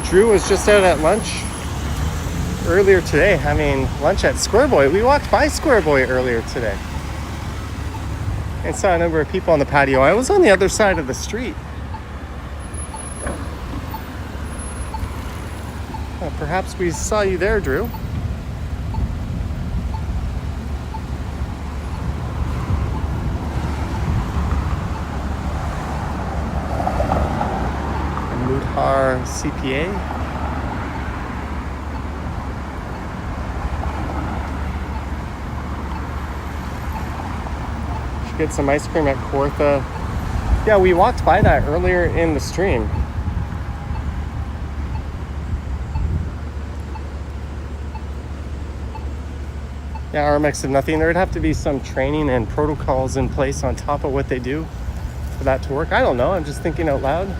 S1: Drew was just out at lunch earlier today, having lunch at Square Boy. We walked by Square Boy earlier today and saw a number of people on the patio. I was on the other side of the street. Perhaps we saw you there, Drew. Mudhar CPA. Should get some ice cream at Kawartha. Yeah, we walked by that earlier in the stream. Yeah, RMX of nothing. There'd have to be some training and protocols in place on top of what they do for that to work. I don't know. I'm just thinking out loud.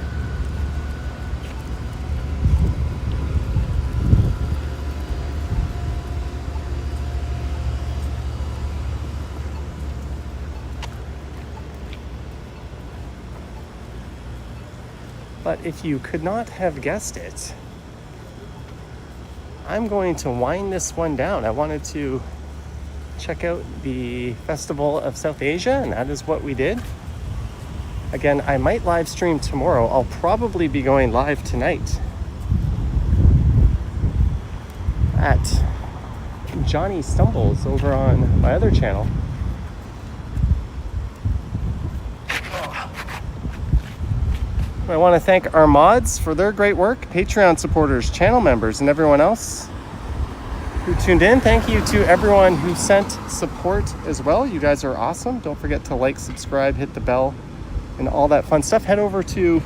S1: But if you could not have guessed it, I'm going to wind this one down. I wanted to check out the Festival of South Asia, and that is what we did. Again, I might live stream tomorrow. I'll probably be going live tonight at Johnny Stumbles over on my other channel. I want to thank our mods for their great work, Patreon supporters, channel members, and everyone else who tuned in. Thank you to everyone who sent support as well. You guys are awesome. Don't forget to like, subscribe, hit the bell, and all that fun stuff. Head over to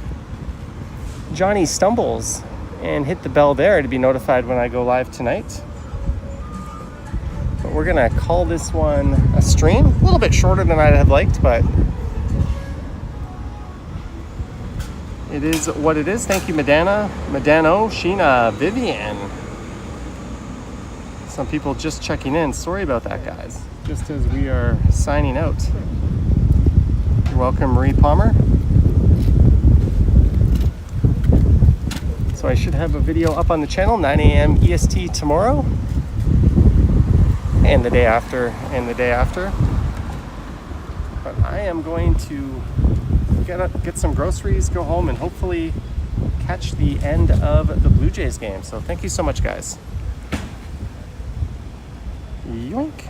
S1: Johnny Stumbles and hit the bell there to be notified when I go live tonight. But we're going to call this one a stream. A little bit shorter than I'd have liked, but it is what it is. Thank you, Madano, Sheena, Vivian. Some people just checking in. Sorry about that, guys. Just as we are signing out. You're welcome, Marie Palmer. So I should have a video up on the channel, 9 a.m. EST tomorrow. And the day after, and the day after. But I am going to get some groceries, go home, and hopefully catch the end of the Blue Jays game. So thank you so much, guys. Yoink.